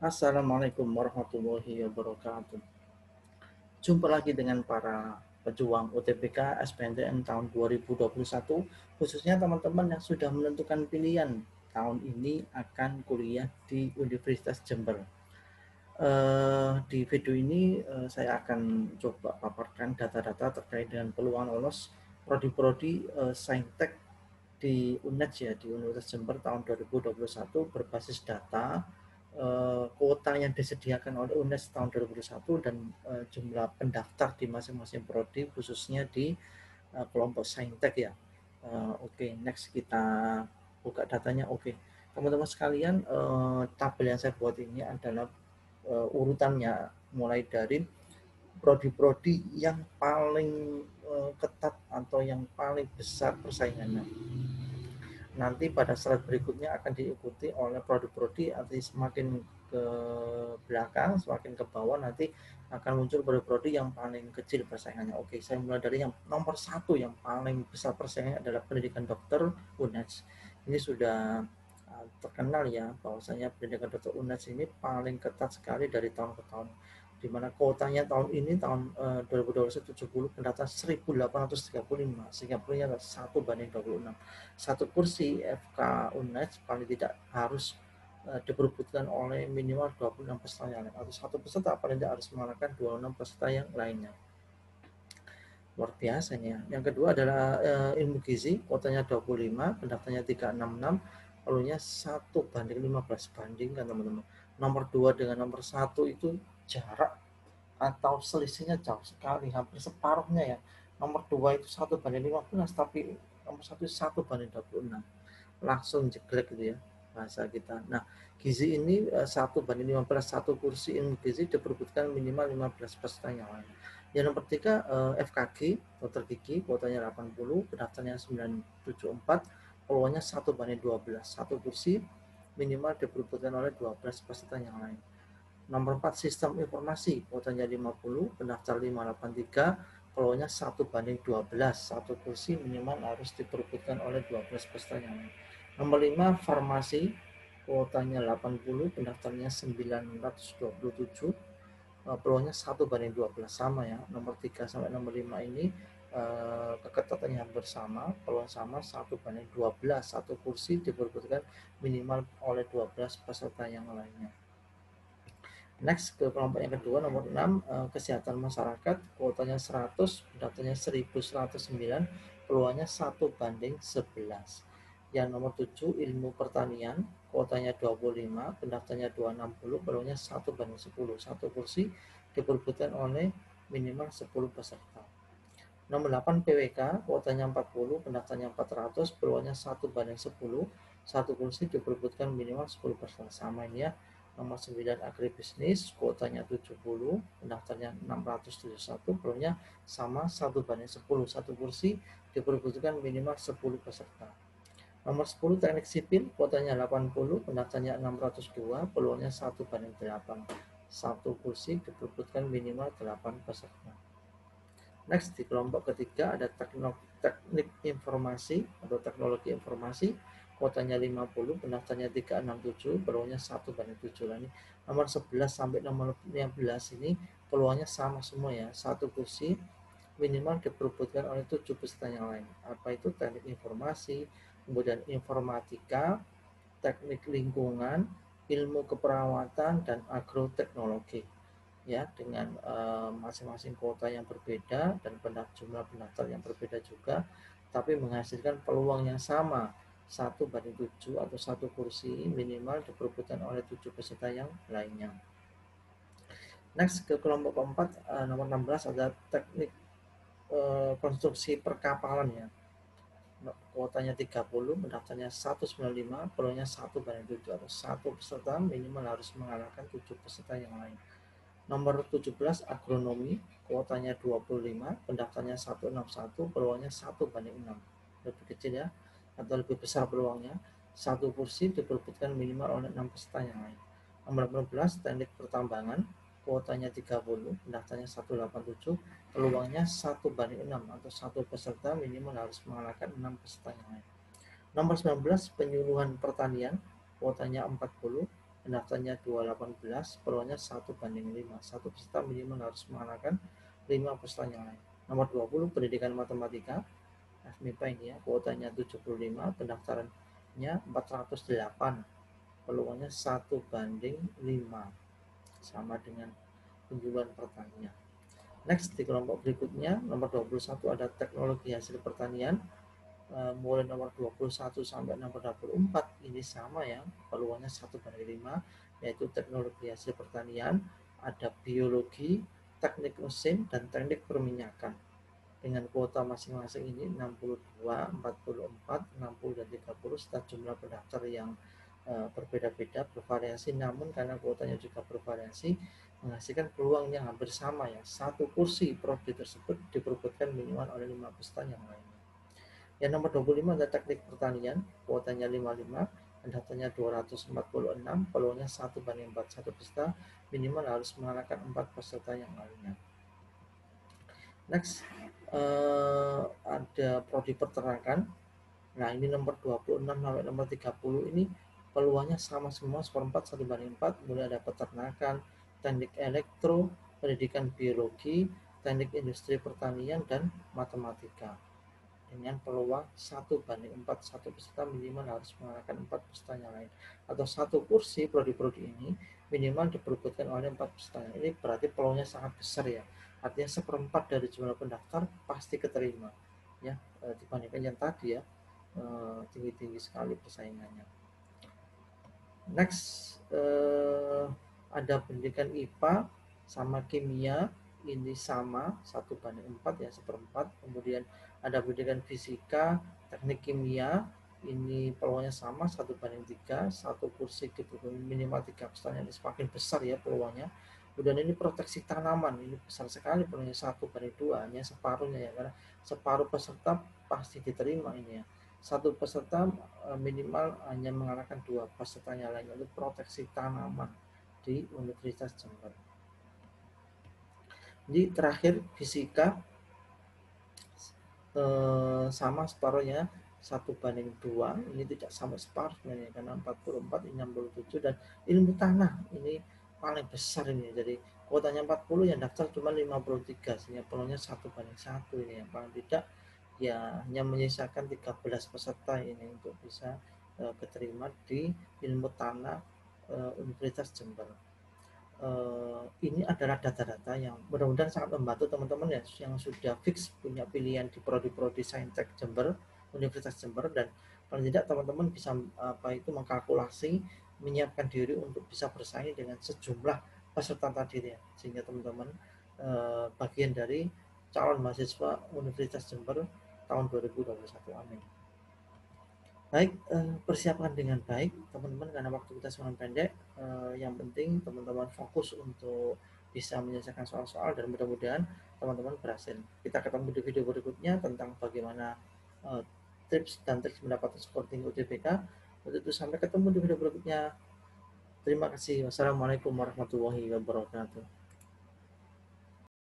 Assalamualaikum warahmatullahi wabarakatuh. Jumpa lagi dengan para pejuang UTBK SBMPTN tahun 2021, khususnya teman-teman yang sudah menentukan pilihan tahun ini akan kuliah di Universitas Jember. Di video ini saya akan coba paparkan data-data terkait dengan peluang lolos prodi-prodi Saintek di UNED ya, di Universitas Jember tahun 2021 berbasis data kuota yang disediakan oleh UNES tahun 2021 dan jumlah pendaftar di masing-masing prodi khususnya di kelompok Saintek ya. Oke, next kita buka datanya. Oke, teman-teman sekalian, tabel yang saya buat ini adalah urutannya mulai dari prodi-prodi yang paling ketat atau yang paling besar persaingannya. Nanti pada slide berikutnya akan diikuti oleh prodi-prodi, nanti semakin ke belakang, semakin ke bawah nanti akan muncul prodi-prodi yang paling kecil persaingannya. Oke, saya mulai dari yang nomor satu yang paling besar persaingannya adalah pendidikan dokter UNES. Ini sudah terkenal ya bahwasanya pendidikan dokter UNES ini paling ketat sekali dari tahun ke tahun, di mana kuotanya tahun ini tahun 2021 70 pendaftar 1835 sehingga punya 1/26. Satu kursi FK UNED paling tidak harus diperebutkan oleh minimal 26 peserta yang lain, atau satu peserta paling tidak harus mengalahkan 26 peserta yang lainnya. Luar biasanya. Yang kedua adalah ilmu gizi, kuotanya 25, pendaftarnya 366, lalunya 1/15, bandingkan teman-teman. Nomor 2 dengan nomor 1 itu jarak atau selisihnya jauh sekali, hampir separuhnya ya. Nomor 2 itu 1/15, tapi nomor 1 itu 1/26. Langsung jeglek gitu ya bahasa kita. Nah, gizi ini 1/15, satu kursi ilmu gizi diperebutkan minimal 15 peserta yang lain. Yang nomor 3 FKG, dokter gigi, kuotanya 80, pendaftarnya 974, peluangnya 1/12, satu kursi minimal diperebutkan oleh 12 peserta yang lain. Nomor 4 sistem informasi, kuotanya 50, pendaftar 583, peluangnya 1/12, satu kursi minimal harus diperebutkan oleh 12 peserta yang lain. Nomor 5 farmasi, kuotanya 80, pendaftarnya 927, peluangnya 1/12, sama ya. Nomor 3 sampai nomor 5 ini keketatannya hampir sama, peluang sama 1/12, satu kursi diperebutkan minimal oleh 12 peserta yang lainnya. Next ke kelompok yang kedua, nomor 6 kesehatan masyarakat, kuotanya 100, pendaftarnya 1109, peluangnya 1/11. Yang nomor 7 ilmu pertanian, kuotanya 25, pendaftarnya 260, peluangnya 1/10, satu kursi diperebutkan oleh minimal 10 peserta. Nomor 8 PWK, kuotanya 40, pendaftarnya 400, peluangnya 1/10, satu kursi diperebutkan minimal 10 peserta, sama ini ya. Nomor 9 agribisnis, kuotanya 70, pendaftarnya 671, peluangnya sama 1/10, satu kursi diperebutkan minimal 10 peserta. Nomor 10 teknik sipil, kuotanya 80, pendaftarnya 602, peluangnya 1/8, satu kursi diperebutkan minimal 8 peserta. Next, di kelompok ketiga ada teknik informasi atau teknologi informasi, kuotanya 50, pendaftarnya 367, peluangnya 1/7. Ini nomor 11 sampai nomor 15 ini peluangnya sama semua ya, satu kursi minimal diperebutkan oleh 7 peserta yang lain. Apa itu? Teknik informasi, kemudian informatika, teknik lingkungan, ilmu keperawatan, dan agroteknologi ya, dengan masing-masing kuota yang berbeda dan jumlah pendaftar yang berbeda juga, tapi menghasilkan peluang yang sama, 1/7 atau satu kursi minimal diperebutkan oleh 7 peserta yang lainnya. Next ke kelompok keempat, nomor 16 ada teknik konstruksi perkapalan ya. Kuotanya 30, pendaftarnya 195, peluangnya 1/7 atau satu peserta minimal harus mengalahkan 7 peserta yang lain. Nomor 17 agronomi, kuotanya 25, pendaftarnya 161, peluangnya 1/6. Lebih kecil ya, atau lebih besar peluangnya. Satu kursi diperebutkan minimal oleh 6 peserta yang lain. Nomor 18 teknik pertambangan, kuotanya 30, pendaftarnya 187, peluangnya 1/6 atau satu peserta minimal harus mengalahkan 6 peserta yang lain. Nomor 19 penyuluhan pertanian, kuotanya 40, pendaftarnya 218, peluangnya 1:5. Satu peserta minimal harus mengenakan 5 peserta yang lain. Nomor 20, pendidikan matematika. FMIPA ini ya, kuotanya 75, pendaftarannya 408, peluangnya 1:5, sama dengan kunjungan pertanian. Next, di kelompok berikutnya, nomor 21 ada teknologi hasil pertanian. Mulai nomor 21 sampai nomor 24 ini sama ya, peluangnya 1:5, yaitu teknologi hasil pertanian, ada biologi, teknik mesin, dan teknik perminyakan. Dengan kuota masing-masing ini 62, 44, 60, dan 30, serta jumlah pendaftar yang berbeda-beda, bervariasi, namun karena kuotanya juga bervariasi, menghasilkan peluang yang hampir sama ya. Satu kursi prodi tersebut diperebutkan minimal oleh 5 peserta yang lainnya. Yang nomor 25 ada teknik pertanian, kuotanya 55, pendaftarnya 246, peluangnya 1:4, satu peserta minimal harus mengalahkan 4 peserta yang lainnya. Next, ada prodi peternakan. Nah, ini nomor 26 sampai nomor 30 ini peluangnya sama semua, 1/4, 1:4, mulai ada peternakan, teknik elektro, pendidikan biologi, teknik industri pertanian, dan matematika. Dengan peluang 1:4, satu peserta minimal harus mengalahkan 4 peserta yang lain. Atau satu kursi prodi-prodi ini minimal diperebutkan oleh 4 peserta. Ini berarti peluangnya sangat besar ya. Artinya 1/4 dari jumlah pendaftar pasti keterima. Ya, dibandingkan yang tadi ya, tinggi-tinggi sekali persaingannya. Next, ada pendidikan IPA sama kimia, ini sama 1:4 ya, 1/4. Kemudian ada pendidikan fisika, teknik kimia, ini peluangnya sama 1:3, satu kursi minimal 3 peserta, ini semakin besar ya peluangnya. Kemudian ini proteksi tanaman, ini besar sekali peluangnya 1:2, hanya separuhnya ya, karena separuh peserta pasti diterima ini ya. Satu peserta minimal hanya mengalahkan 2 pesertanya lain, yaitu proteksi tanaman di Universitas Jember. Jadi terakhir fisika sama separuhnya 1:2, ini tidak sampai separuh sebenarnya karena 44, ini 67, dan ilmu tanah ini paling besar ini. Jadi kuotanya 40, yang daftar cuma 53, sehingga peluangnya 1:1 ini, yang paling tidak ya hanya menyisakan 13 peserta ini untuk bisa keterima di ilmu tanah Universitas Jember. Ini adalah data-data yang mudah-mudahan sangat membantu teman-teman ya yang sudah fix punya pilihan di prodi-prodi Saintek Jember, Universitas Jember, dan paling tidak teman-teman bisa mengkalkulasi, menyiapkan diri untuk bisa bersaing dengan sejumlah peserta tadi ya, sehingga teman-teman bagian dari calon mahasiswa Universitas Jember tahun 2021. Amin. Baik, persiapkan dengan baik teman-teman karena waktu kita sangat pendek. Yang penting teman-teman fokus untuk bisa menyelesaikan soal-soal, dan mudah-mudahan teman-teman berhasil. Kita ketemu di video berikutnya tentang bagaimana tips dan trik mendapatkan skor tinggi UTBK. Untuk itu sampai ketemu di video berikutnya. Terima kasih. Wassalamualaikum warahmatullahi wabarakatuh.